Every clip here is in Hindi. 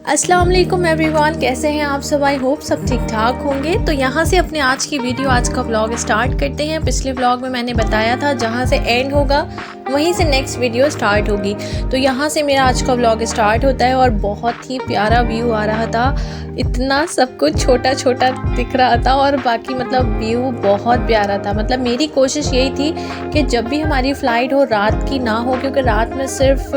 अस्सलाम वालेकुम एवरीवन, कैसे हैं आप सब। आई होप सब ठीक ठाक होंगे। तो यहाँ से अपने आज की वीडियो, आज का व्लॉग स्टार्ट करते हैं। पिछले व्लॉग में मैंने बताया था जहाँ से एंड होगा वहीं से नेक्स्ट वीडियो स्टार्ट होगी। तो यहाँ से मेरा आज का व्लॉग स्टार्ट होता है और बहुत ही प्यारा व्यू आ रहा था। इतना सब कुछ छोटा छोटा दिख रहा था और बाकी मतलब व्यू बहुत प्यारा था। मतलब मेरी कोशिश यही थी कि जब भी हमारी फ़्लाइट हो रात की ना हो, क्योंकि रात में सिर्फ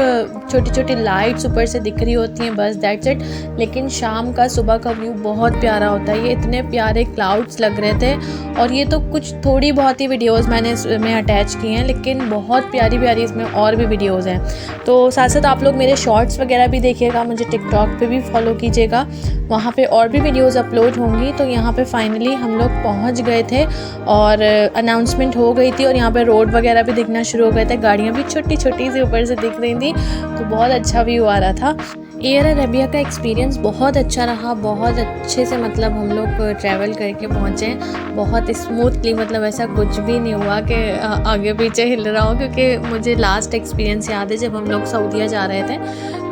छोटी छोटी लाइट्स ऊपर से दिख रही होती हैं, बस दैट्स इट। लेकिन शाम का, सुबह का व्यू बहुत प्यारा होता है। ये इतने प्यारे क्लाउड्स लग रहे थे और ये तो कुछ थोड़ी बहुत ही वीडियोस मैंने इसमें अटैच की हैं, लेकिन बहुत प्यारी प्यारी इसमें और भी वीडियोस हैं। तो साथ साथ आप लोग मेरे शॉर्ट्स वगैरह भी देखिएगा, मुझे टिकटॉक पे भी फॉलो कीजिएगा, वहाँ पे और भी वीडियोस अपलोड होंगी। तो यहाँ पे फाइनली हम लोग पहुँच गए थे और अनाउंसमेंट हो गई थी और यहाँ पे रोड वगैरह भी दिखना शुरू हो गए थे, गाड़ियाँ भी छोटी छोटी सी ऊपर से दिख रही थी। तो बहुत अच्छा व्यू आ रहा था। एयर अरेबिया का एक्सपीरियंस बहुत अच्छा रहा, बहुत अच्छे से मतलब हम लोग ट्रैवल करके पहुँचे, बहुत स्मूथली। मतलब ऐसा कुछ भी नहीं हुआ कि आगे पीछे हिल रहा हो, क्योंकि मुझे लास्ट एक्सपीरियंस याद है जब हम लोग सऊदीया जा रहे थे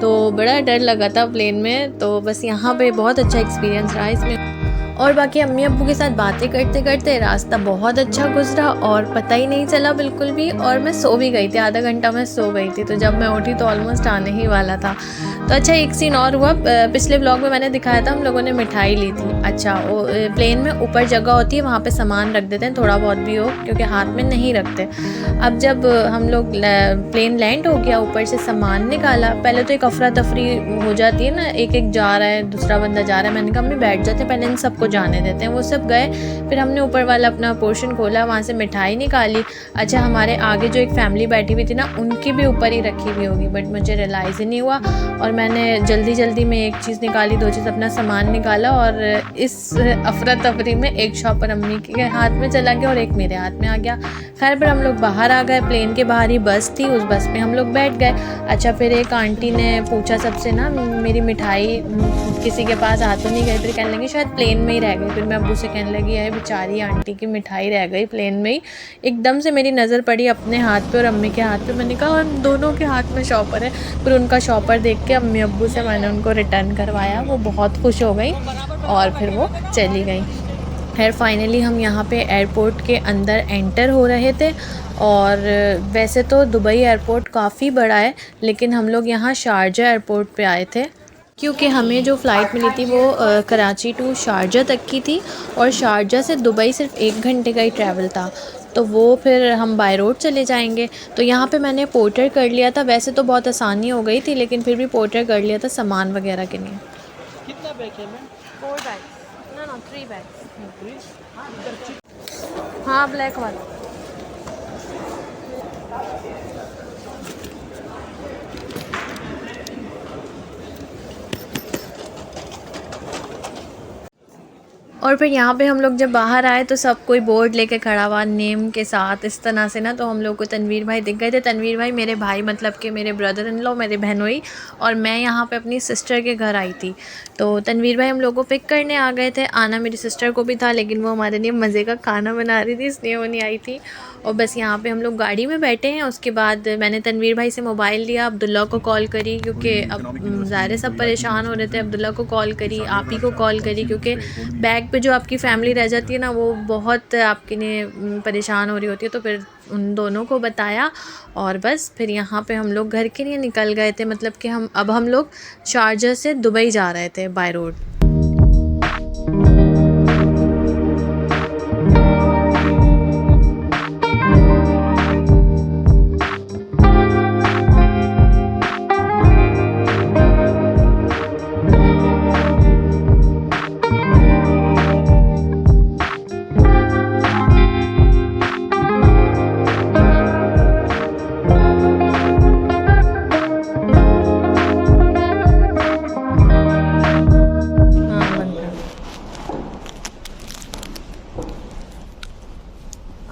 तो बड़ा डर लगा था प्लेन में। तो बस यहाँ पे बहुत अच्छा एक्सपीरियंस रहा इसमें। और बाकी अम्मी अब्बू के साथ बातें करते करते रास्ता बहुत अच्छा गुजरा और पता ही नहीं चला बिल्कुल भी। और मैं सो भी गई थी, आधा घंटा मैं सो गई थी। तो जब मैं उठी तो ऑलमोस्ट आने ही वाला था। तो अच्छा, एक सीन और हुआ। पिछले व्लॉग में मैंने दिखाया था हम लोगों ने मिठाई ली थी। अच्छा, वो प्लेन में ऊपर जगह होती है, वहाँ पे सामान रख देते हैं, थोड़ा बहुत भी हो, क्योंकि हाथ में नहीं रखते। अब जब हम लोग प्लेन लैंड हो गया, ऊपर से सामान निकाला, पहले तो एक अफरा तफरी हो जाती है ना, एक एक जा रहा है, दूसरा बंदा जा रहा है। मैंने कहा अम्मी बैठ जाते, पहले इन सबको जाने देते हैं। वो सब गए, फिर हमने ऊपर वाला अपना पोर्शन खोला, वहाँ से मिठाई निकाली। अच्छा, हमारे आगे जो एक फैमिली बैठी हुई थी ना, उनकी भी ऊपर ही रखी हुई होगी, बट मुझे रियलाइज़ ही नहीं हुआ। और मैंने जल्दी जल्दी में एक चीज़ निकाली, दो चीज़, अपना सामान निकाला और इस अफरा तफरी में एक शॉपर अम्मी के हाथ में चला गया और एक मेरे हाथ में आ गया। खैर फिर हम लोग बाहर आ गए, प्लेन के बाहर ही बस थी, उस बस में हम लोग बैठ गए। अच्छा, फिर एक आंटी ने पूछा सबसे ना, मेरी मिठाई किसी के पास आ तो नहीं गई, फिर कहने लगी शायद प्लेन में ही रह गई। फिर मैं अब्बू से कहने लगी है बेचारी आंटी की मिठाई रह गई प्लेन में ही। एकदम से मेरी नज़र पड़ी अपने हाथ पे और अम्मी के हाथ पे। मैंने कहा और दोनों के हाथ में शॉपर है। फिर उनका शॉपर देख के अम्मी अब्बू से मैंने उनको रिटर्न करवाया, वो बहुत खुश हो गई और फिर वो चली गई। खैर फाइनली हम यहाँ पे एयरपोर्ट के अंदर एंटर हो रहे थे। और वैसे तो दुबई एयरपोर्ट काफ़ी बड़ा है, लेकिन हम लोग यहाँ शारजा एयरपोर्ट पे आए थे, क्योंकि हमें जो फ़्लाइट मिली थी वो कराची टू शारजा तक की थी और शारजा से दुबई सिर्फ 1 घंटे का ही ट्रैवल था। तो वो फिर हम बाय रोड चले जाएंगे। तो यहाँ पे मैंने पोर्टर कर लिया था। वैसे तो बहुत आसानी हो गई थी, लेकिन फिर भी पोर्टर कर लिया था सामान वगैरह के लिए। कितना बैग है मैम? 4 bags, no 3 bags. हाँ, इधर चिप। हाँ, ब्लैक वाला। और फिर यहाँ पे हम लोग जब बाहर आए तो सब कोई बोर्ड लेके खड़ा हुआ नेम के साथ इस तरह से ना। तो हम लोग को तनवीर भाई दिख गए थे। तनवीर भाई मेरे भाई, मतलब कि मेरे ब्रदर इन लॉ, मेरे बहनोई। और मैं यहाँ पे अपनी सिस्टर के घर आई थी। तो तनवीर भाई हम लोग को पिक करने आ गए थे। आना मेरी सिस्टर को भी था, लेकिन वो हमारे लिए मज़े का खाना बना रही थी, इसलिए वो नहीं आई थी। और बस यहाँ पे हम लोग गाड़ी में बैठे हैं। उसके बाद मैंने तनवीर भाई से मोबाइल लिया, अब्दुल्ला को कॉल करी, क्योंकि अब ज़ाहिर सब परेशान हो रहे थे। अब्दुल्ला को कॉल करी, आप ही को कॉल करी, क्योंकि बैग पे जो आपकी फ़ैमिली रह जाती है ना, वो बहुत आपके लिए परेशान हो रही होती है। तो फिर उन दोनों को बताया और बस फिर यहाँ पे हम लोग घर के लिए निकल गए थे। मतलब कि हम लोग शारजा से दुबई जा रहे थे बाय रोड।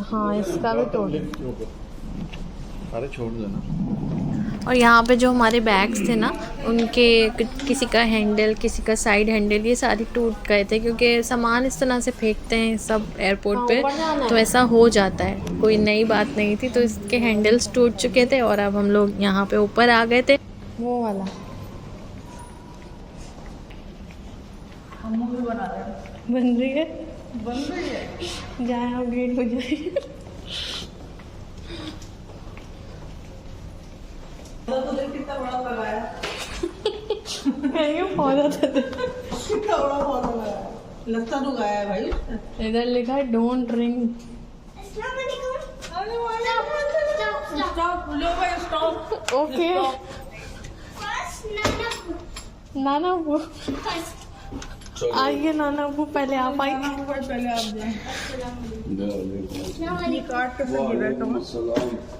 हाँ, इसका भी तोड़। अरे छोड़ देना। और यहाँ पे जो हमारे बैग्स थे ना, उनके किसी का हैंडल, किसी का साइड हैंडल, ये सारी टूट गए थे, क्योंकि सामान इस तरह से फेंकते हैं सब एयरपोर्ट पे, तो ऐसा हो जाता है। कोई नई बात नहीं थी। तो इसके हैंडल्स टूट चुके थे और अब हम लोग यहाँ पे ऊपर आ गए थे। वो वाला हम भी बना रहे हैं। बन रही है, बन रही है। जाए अपडेट हो जाए। तो देख कितना बड़ा लगाया, पौधा था कितना बड़ा पौधा लगाया, लहसुन उगाया है भाई। इधर लिखा है डोंट ड्रिंक। अरे स्टॉप, लो भाई स्टॉप। ओके नाना वो आइए, नाना वो पहले आप आइए। पहले आप जाए, ये काट के फिर गिरा टमाटर।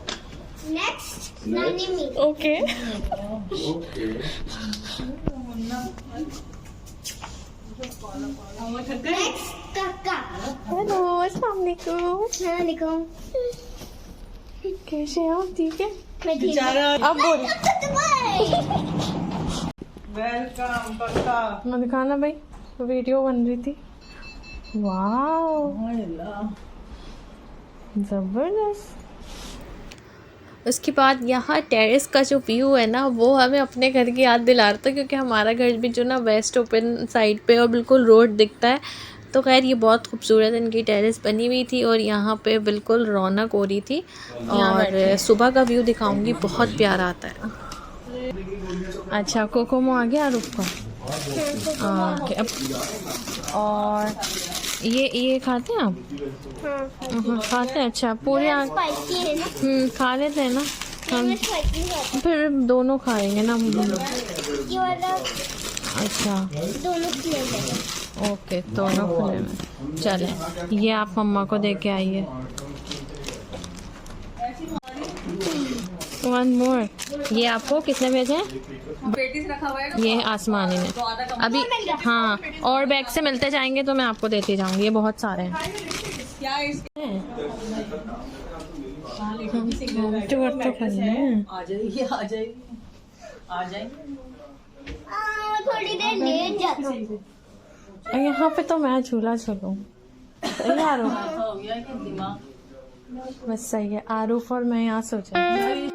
Next, Nani me. Okay Next, Kaka. Hello, अस्सलाम वालेकुम। Assalamualaikum. कैसे हैं आप? ठीक है, बेचारा अब बोल। वेलकम पक्का। मैं दिखाना भाई, वीडियो बन रही थी। वाह जबरदस्त। उसके बाद यहाँ टेरेस का जो व्यू है ना, वो हमें अपने घर की याद दिला रहा था, क्योंकि हमारा घर भी जो ना वेस्ट ओपन साइड पे और बिल्कुल रोड दिखता है। तो खैर ये बहुत खूबसूरत इनकी टेरेस बनी हुई थी और यहाँ पे बिल्कुल रौनक हो रही थी। और सुबह का व्यू दिखाऊंगी, बहुत प्यारा आता है। अच्छा कोकोमो आ गया आरूफ का। ओके, अब और ये खाते हैं आप? खाते हैं। अच्छा पूरे Spicy है ना? खा लेते हैं ना हम, मैं spicy खाती फिर दोनों खाएंगे ना। हूँ। ये वाला अच्छा दोनों फ्लेवर है। ओके, दोनों खुले में चलें। ये आप मम्मा को दे के आइए। वन मोर, ये आपको कितने भेजे हैं? पेटीज रखा हुआ है, ये आसमानी में अभी। हाँ, और बैग से मिलते जाएंगे तो मैं आपको देती जाऊंगी। ये बहुत सारे हैं। क्या है इसके? तो करना है। आ जाएगी, आ जाएगी, आ जाएगी। थोड़ी देर लेट जाता हूँ। यहाँ पे तो मैं झूला झूलूं। सही आरूफ, ऐसा हो गया कि दिमाग बस सही है। आरूफ और मैं यहाँ सो जाए।